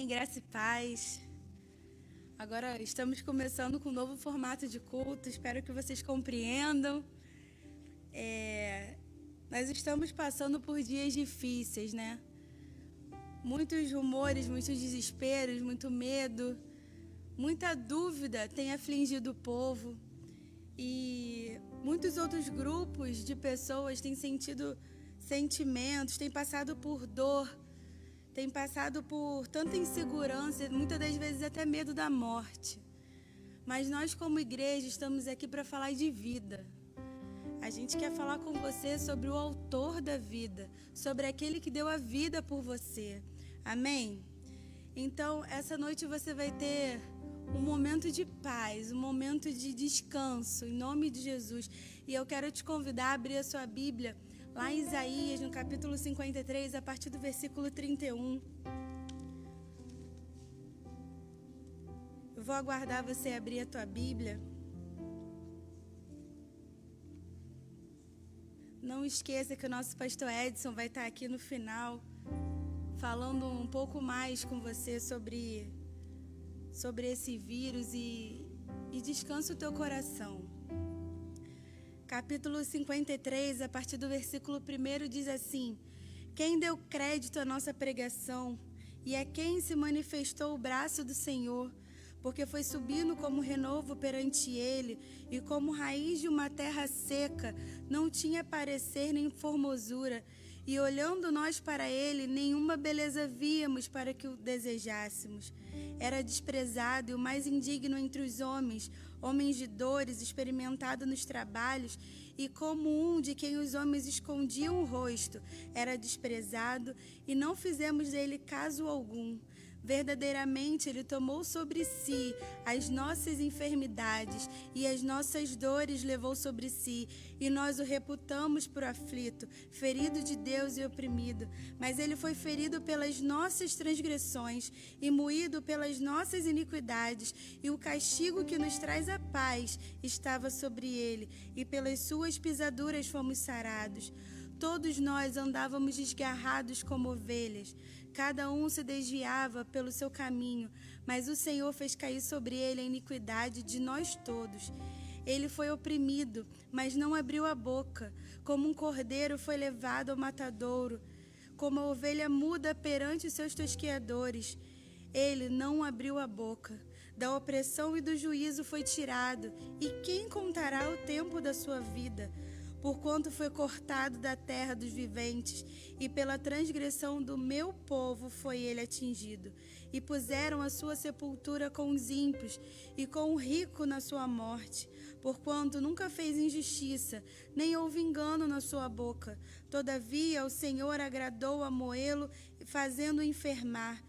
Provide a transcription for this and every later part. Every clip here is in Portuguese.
graça e paz. Agora estamos começando com um novo formato de culto, espero que vocês compreendam. Nós estamos passando por dias difíceis, né? Muitos rumores, muitos desesperos, muito medo, muita dúvida tem afligido o povo. E muitos outros grupos de pessoas têm sentido sentimentos, têm passado por dor, têm passado por tanta insegurança, muitas das vezes até medo da morte. Mas nós, como igreja, estamos aqui para falar de vida. A gente quer falar com você sobre o autor da vida, sobre aquele que deu a vida por você. Amém? Então, essa noite você vai ter um momento de paz, um momento de descanso, em nome de Jesus. E eu quero te convidar a abrir a sua Bíblia lá em Isaías, no capítulo 53, a partir do versículo 31. Eu vou aguardar você abrir a tua Bíblia. Não esqueça que o nosso pastor Edson vai estar aqui no final, falando um pouco mais com você sobre esse vírus e descansa o teu coração. Capítulo 53, a partir do versículo 1, diz assim: Quem deu crédito à nossa pregação e a quem se manifestou o braço do Senhor, porque foi subindo como renovo perante ele e como raiz de uma terra seca, não tinha parecer nem formosura, e olhando nós para ele, nenhuma beleza víamos para que o desejássemos. Era desprezado e o mais indigno entre os homens, homens de dores, experimentado nos trabalhos, e como um de quem os homens escondiam o rosto, era desprezado, e não fizemos dele caso algum. Verdadeiramente ele tomou sobre si as nossas enfermidades e as nossas dores levou sobre si, e nós o reputamos por aflito, ferido de Deus e oprimido. Mas ele foi ferido pelas nossas transgressões e moído pelas nossas iniquidades, e o castigo que nos traz a paz estava sobre ele, e pelas suas pisaduras fomos sarados. Todos nós andávamos desgarrados como ovelhas, cada um se desviava pelo seu caminho, mas o Senhor fez cair sobre ele a iniquidade de nós todos. Ele foi oprimido, mas não abriu a boca, como um cordeiro foi levado ao matadouro, como a ovelha muda perante os seus tosqueadores. Ele não abriu a boca. Da opressão e do juízo foi tirado, e quem contará o tempo da sua vida? Porquanto foi cortado da terra dos viventes, e pela transgressão do meu povo foi ele atingido. E puseram a sua sepultura com os ímpios, e com o rico na sua morte. Porquanto nunca fez injustiça, nem houve engano na sua boca. Todavia o Senhor agradou a moê-lo, fazendo-o enfermar.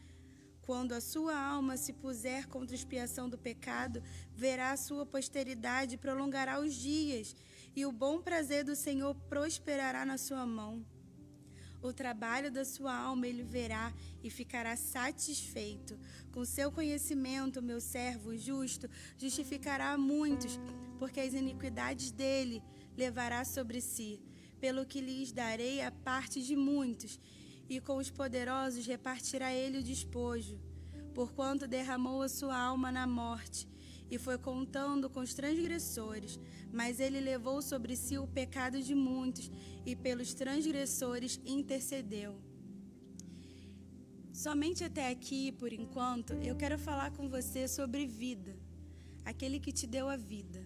Quando a sua alma se puser contra a expiação do pecado, verá a sua posteridade e prolongará os dias, e o bom prazer do Senhor prosperará na sua mão. O trabalho da sua alma ele verá e ficará satisfeito. Com seu conhecimento, meu servo justo justificará a muitos, porque as iniquidades dele levará sobre si. Pelo que lhes darei a parte de muitos, e com os poderosos repartirá ele o despojo. Porquanto derramou a sua alma na morte, e foi contando com os transgressores, mas ele levou sobre si o pecado de muitos, e pelos transgressores intercedeu. Somente até aqui, por enquanto, eu quero falar com você sobre vida, aquele que te deu a vida.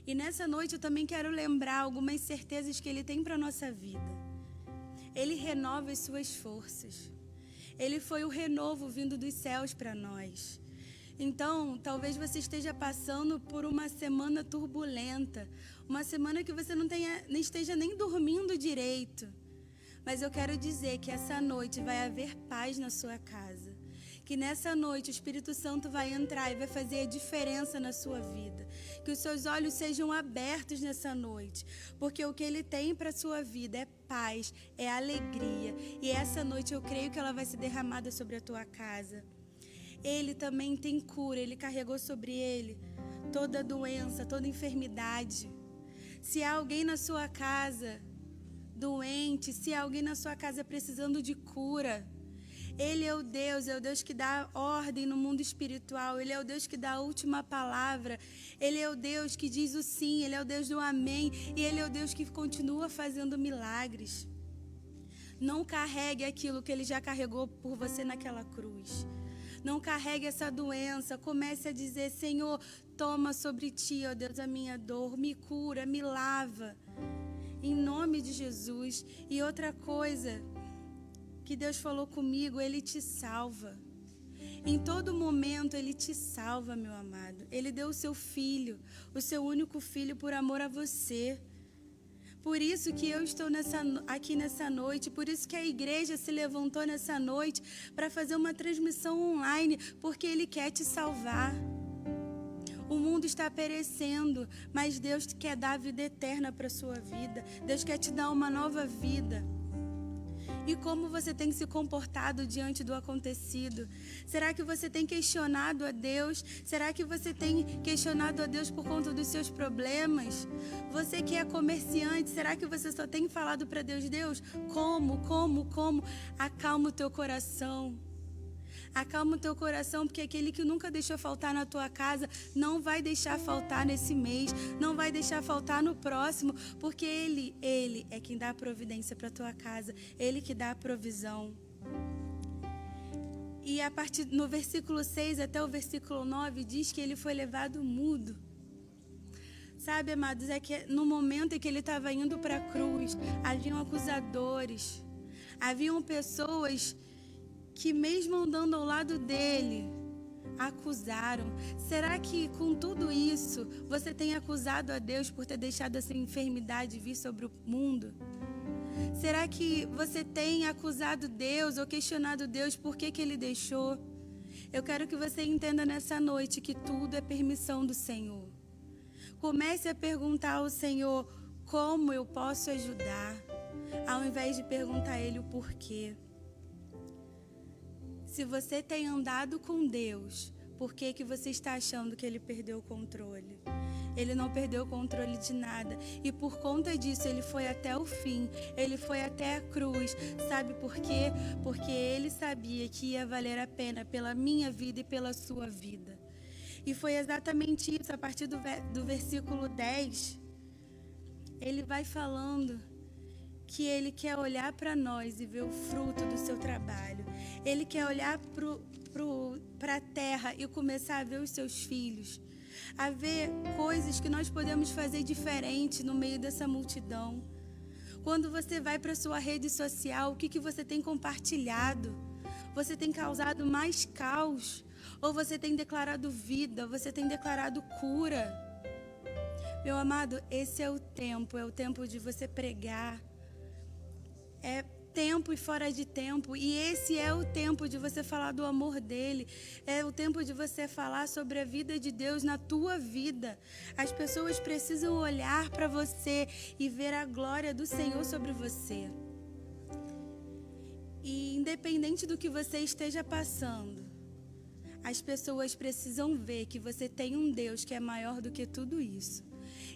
E nessa noite eu também quero lembrar algumas certezas que ele tem para a nossa vida. Ele renova as suas forças. Ele foi o renovo vindo dos céus para nós. Então, talvez você esteja passando por uma semana turbulenta, uma semana que você não esteja nem dormindo direito. Mas eu quero dizer que essa noite vai haver paz na sua casa. Que nessa noite o Espírito Santo vai entrar e vai fazer a diferença na sua vida. Que os seus olhos sejam abertos nessa noite. Porque o que Ele tem para a sua vida é paz, é alegria. E essa noite eu creio que ela vai ser derramada sobre a tua casa. Ele também tem cura, Ele carregou sobre Ele toda doença, toda enfermidade. Se há alguém na sua casa doente, se há alguém na sua casa precisando de cura, Ele é o Deus que dá ordem no mundo espiritual. Ele é o Deus que dá a última palavra. Ele é o Deus que diz o sim, Ele é o Deus do amém. E Ele é o Deus que continua fazendo milagres. Não carregue aquilo que Ele já carregou por você naquela cruz. Não carregue essa doença. Comece a dizer: Senhor, toma sobre ti, ó Deus, a minha dor. Me cura, me lava. Em nome de Jesus. E outra coisa que Deus falou comigo, Ele te salva. Em todo momento Ele te salva, meu amado. Ele deu o seu filho, o seu único filho, por amor a você. Por isso que eu estou aqui nessa noite, por isso que a igreja se levantou nessa noite para fazer uma transmissão online, porque Ele quer te salvar. O mundo está perecendo, mas Deus quer dar vida eterna para a sua vida. Deus quer te dar uma nova vida. E como você tem se comportado diante do acontecido? Será que você tem questionado a Deus? Será que você tem questionado a Deus por conta dos seus problemas? Você que é comerciante, será que você só tem falado para Deus: Deus, como? Acalma o teu coração. Acalma o teu coração, porque aquele que nunca deixou faltar na tua casa não vai deixar faltar nesse mês, não vai deixar faltar no próximo, porque Ele é quem dá a providência para a tua casa, Ele que dá a provisão. E a partir no versículo 6 até o versículo 9 diz que Ele foi levado mudo. Sabe, amados, é que no momento em que Ele estava indo para a cruz, haviam acusadores, haviam pessoas que mesmo andando ao lado dele, acusaram. Será que com tudo isso, você tem acusado a Deus por ter deixado essa enfermidade vir sobre o mundo? Será que você tem acusado Deus ou questionado Deus por que Ele deixou? Eu quero que você entenda nessa noite que tudo é permissão do Senhor. Comece a perguntar ao Senhor: como eu posso ajudar? Ao invés de perguntar a Ele o porquê. Se você tem andado com Deus, por que você está achando que Ele perdeu o controle? Ele não perdeu o controle de nada. E por conta disso, Ele foi até o fim. Ele foi até a cruz. Sabe por quê? Porque Ele sabia que ia valer a pena pela minha vida e pela sua vida. E foi exatamente isso. A partir do versículo 10, Ele vai falando que Ele quer olhar para nós e ver o fruto do seu trabalho. Ele quer olhar para a terra e começar a ver os seus filhos, a ver coisas que nós podemos fazer diferente no meio dessa multidão. Quando você vai para a sua rede social, o que você tem compartilhado? Você tem causado mais caos? Ou você tem declarado vida? Você tem declarado cura? Meu amado, esse é o tempo de você pregar. É tempo e fora de tempo, e esse é o tempo de você falar do amor dele, é o tempo de você falar sobre a vida de Deus na tua vida. As pessoas precisam olhar para você e ver a glória do Senhor sobre você. E independente do que você esteja passando, as pessoas precisam ver que você tem um Deus que é maior do que tudo isso.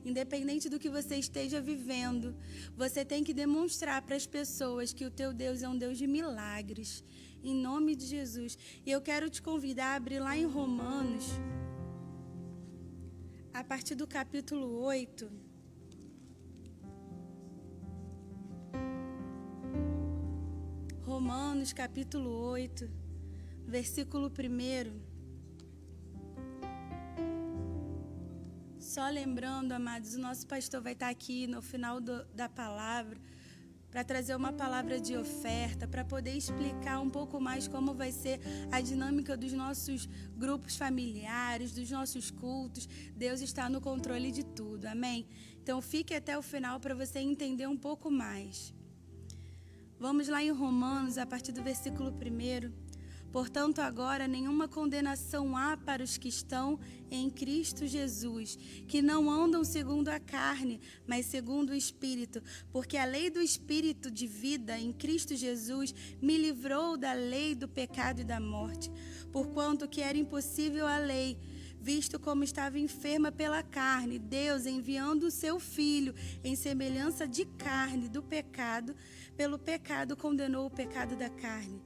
Independente do que você esteja vivendo, você tem que demonstrar para as pessoas que o teu Deus é um Deus de milagres, em nome de Jesus. E eu quero te convidar a abrir lá em Romanos, a partir do capítulo 8. Romanos, capítulo 8, versículo 1. Só lembrando, amados, o nosso pastor vai estar aqui no final da palavra para trazer uma palavra de oferta, para poder explicar um pouco mais como vai ser a dinâmica dos nossos grupos familiares, dos nossos cultos. Deus está no controle de tudo, amém? Então fique até o final para você entender um pouco mais. Vamos lá em Romanos, a partir do versículo 1. Portanto, agora nenhuma condenação há para os que estão em Cristo Jesus, que não andam segundo a carne, mas segundo o Espírito. Porque a lei do Espírito de vida em Cristo Jesus me livrou da lei do pecado e da morte. Porquanto que era impossível a lei, visto como estava enferma pela carne, Deus, enviando o seu Filho em semelhança de carne do pecado, pelo pecado condenou o pecado da carne,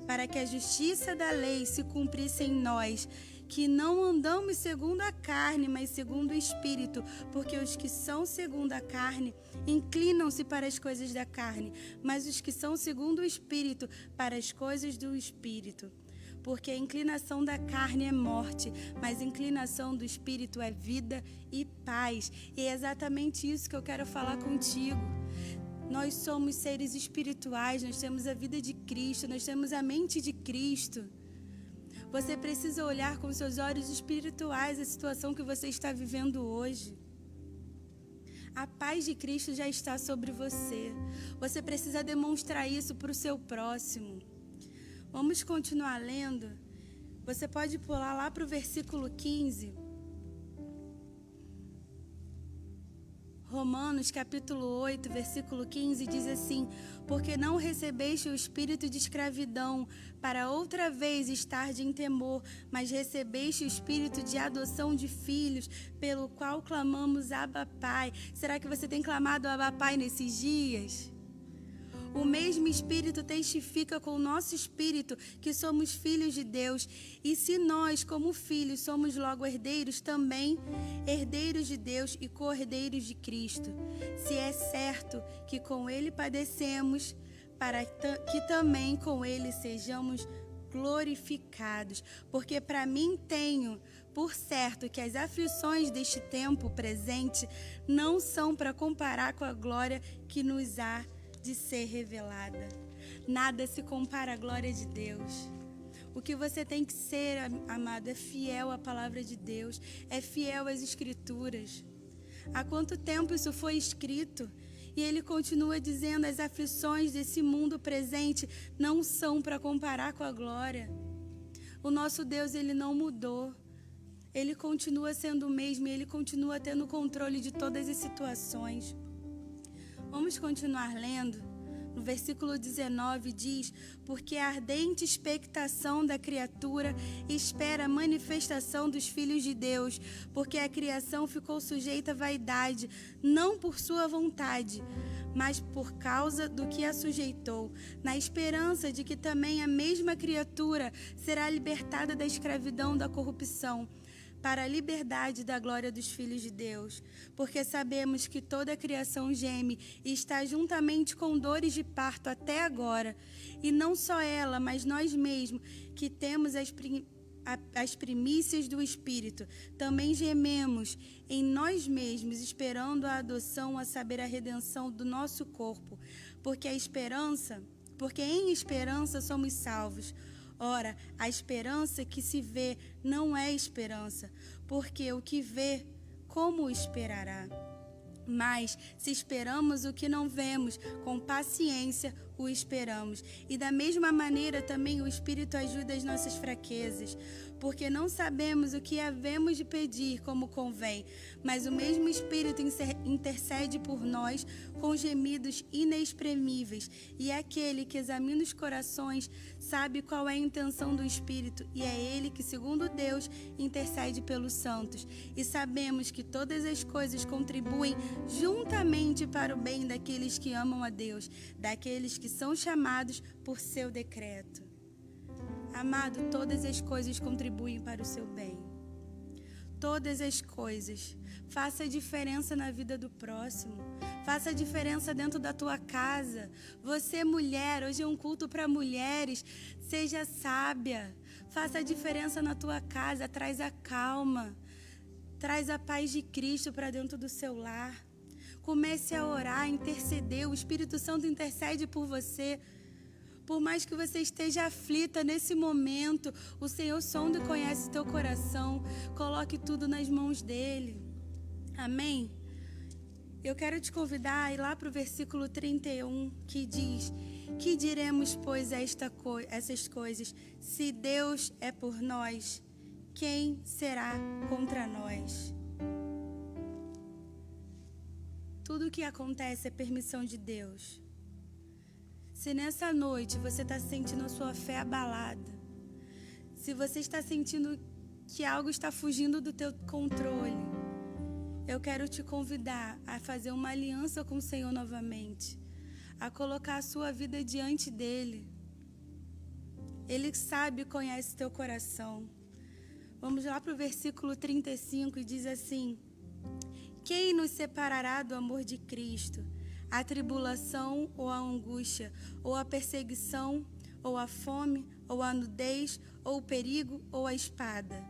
para que a justiça da lei se cumprisse em nós, que não andamos segundo a carne, mas segundo o Espírito, porque os que são segundo a carne inclinam-se para as coisas da carne, mas os que são segundo o Espírito, para as coisas do Espírito. Porque a inclinação da carne é morte, mas a inclinação do Espírito é vida e paz. E é exatamente isso que eu quero falar contigo. Nós somos seres espirituais, nós temos a vida de Cristo, nós temos a mente de Cristo. Você precisa olhar com seus olhos espirituais a situação que você está vivendo hoje. A paz de Cristo já está sobre você. Você precisa demonstrar isso para o seu próximo. Vamos continuar lendo. Você pode pular lá para o versículo 15. Romanos capítulo 8, versículo 15 diz assim: porque não recebeste o espírito de escravidão para outra vez estar em temor, mas recebeste o espírito de adoção de filhos, pelo qual clamamos Abba Pai. Será que você tem clamado Abba Pai nesses dias? O mesmo Espírito testifica com o nosso espírito que somos filhos de Deus. E se nós, como filhos, somos logo herdeiros, também herdeiros de Deus e co-herdeiros de Cristo. Se é certo que com Ele padecemos, para que também com Ele sejamos glorificados. Porque para mim tenho por certo que as aflições deste tempo presente não são para comparar com a glória que nos há de ser revelada. Nada se compara à glória de Deus. O que você tem que ser, amado, é fiel à palavra de Deus, é fiel às Escrituras. Há quanto tempo isso foi escrito? E ele continua dizendo: as aflições desse mundo presente não são para comparar com a glória. O nosso Deus, ele não mudou. Ele continua sendo o mesmo e ele continua tendo controle de todas as situações. Vamos continuar lendo. No versículo 19 diz: porque a ardente expectação da criatura espera a manifestação dos filhos de Deus, porque a criação ficou sujeita à vaidade, não por sua vontade, mas por causa do que a sujeitou, na esperança de que também a mesma criatura será libertada da escravidão da corrupção, para a liberdade da glória dos filhos de Deus. Porque sabemos que toda a criação geme e está juntamente com dores de parto até agora. E não só ela, mas nós mesmos, que temos as primícias do Espírito, também gememos em nós mesmos, esperando a adoção, a saber, a redenção do nosso corpo. Porque em esperança somos salvos. Ora, a esperança que se vê não é esperança, porque o que vê, como o esperará? Mas, se esperamos o que não vemos, com paciência o esperamos. E da mesma maneira também o Espírito ajuda as nossas fraquezas, porque não sabemos o que havemos de pedir como convém, mas o mesmo Espírito intercede por nós com gemidos inexprimíveis. E aquele que examina os corações sabe qual é a intenção do Espírito, e é ele que, segundo Deus, intercede pelos santos. E sabemos que todas as coisas contribuem juntamente para o bem daqueles que amam a Deus, daqueles que são chamados por seu decreto. Amado, todas as coisas contribuem para o seu bem. Todas as coisas. Faça a diferença na vida do próximo. Faça a diferença dentro da tua casa. Você, mulher, hoje é um culto para mulheres. Seja sábia. Faça a diferença na tua casa. Traz a calma. Traz a paz de Cristo para dentro do seu lar. Comece a orar, interceder. O Espírito Santo intercede por você. Por mais que você esteja aflita nesse momento, o Senhor sonda e conhece o teu coração. Coloque tudo nas mãos dele. Amém? Eu quero te convidar a ir lá para o versículo 31, que diz: que diremos, pois, essas coisas? Se Deus é por nós, quem será contra nós? Tudo o que acontece é permissão de Deus. Se nessa noite você está sentindo a sua fé abalada, se você está sentindo que algo está fugindo do teu controle, eu quero te convidar a fazer uma aliança com o Senhor novamente, a colocar a sua vida diante dele Ele sabe e conhece teu coração. Vamos lá para o versículo 35 e diz assim: quem nos separará do amor de Cristo? A tribulação ou a angústia, ou a perseguição, ou a fome, ou a nudez, ou o perigo, ou a espada?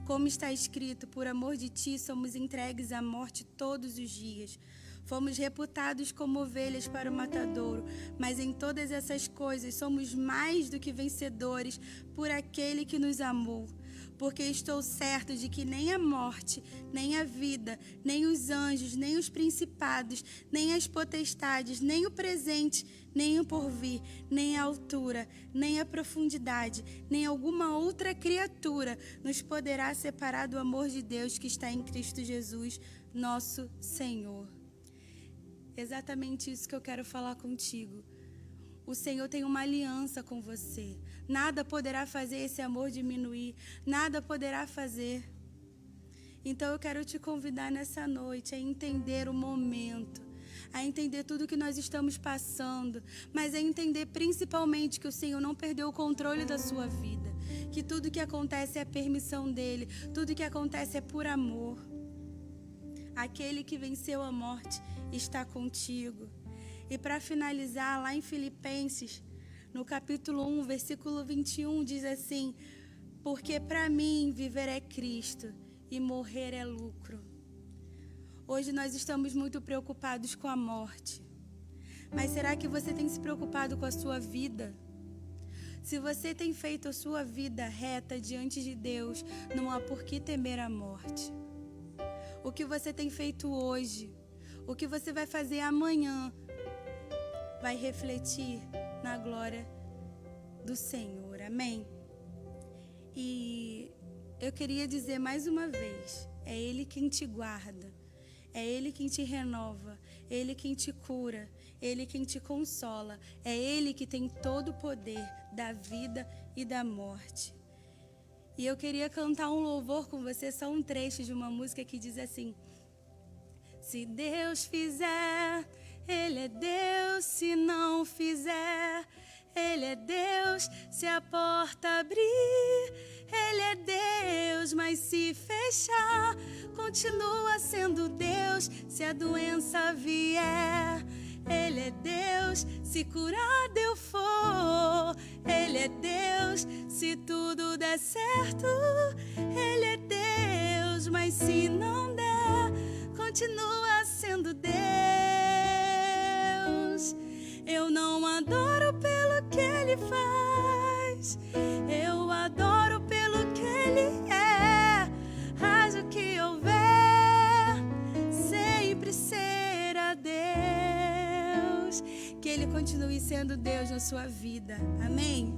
Como está escrito, por amor de ti somos entregues à morte todos os dias. Fomos reputados como ovelhas para o matadouro, mas em todas essas coisas somos mais do que vencedores por aquele que nos amou. Porque estou certo de que nem a morte, nem a vida, nem os anjos, nem os principados, nem as potestades, nem o presente, nem o porvir, nem a altura, nem a profundidade, nem alguma outra criatura nos poderá separar do amor de Deus que está em Cristo Jesus, nosso Senhor. Exatamente isso que eu quero falar contigo. O Senhor tem uma aliança com você. Nada poderá fazer esse amor diminuir. Nada poderá fazer. Então eu quero te convidar nessa noite a entender o momento, a entender tudo que nós estamos passando, mas a entender principalmente que o Senhor não perdeu o controle da sua vida, que tudo que acontece é permissão dEle, tudo que acontece é por amor. Aquele que venceu a morte está contigo. E para finalizar, lá em Filipenses, no capítulo 1, versículo 21, diz assim: porque para mim viver é Cristo e morrer é lucro. Hoje nós estamos muito preocupados com a morte. Mas será que você tem se preocupado com a sua vida? Se você tem feito a sua vida reta diante de Deus, não há por que temer a morte. O que você tem feito hoje, o que você vai fazer amanhã, vai refletir na glória do Senhor, amém? E eu queria dizer mais uma vez, é Ele quem te guarda, é Ele quem te renova, é Ele quem te cura, é Ele quem te consola, é Ele que tem todo o poder da vida e da morte. E eu queria cantar um louvor com você, só um trecho de uma música que diz assim: se Deus fizer, Ele é Deus, se não fizer, Ele é Deus, se a porta abrir, Ele é Deus, mas se fechar, continua sendo Deus, se a doença vier, Ele é Deus, se curado eu for, Ele é Deus, se tudo der certo, Ele é Deus, mas se não der, continua sendo Deus. Eu não adoro pelo que Ele faz, eu adoro pelo que Ele é. Haja o que houver, sempre será Deus. Que Ele continue sendo Deus na sua vida, amém?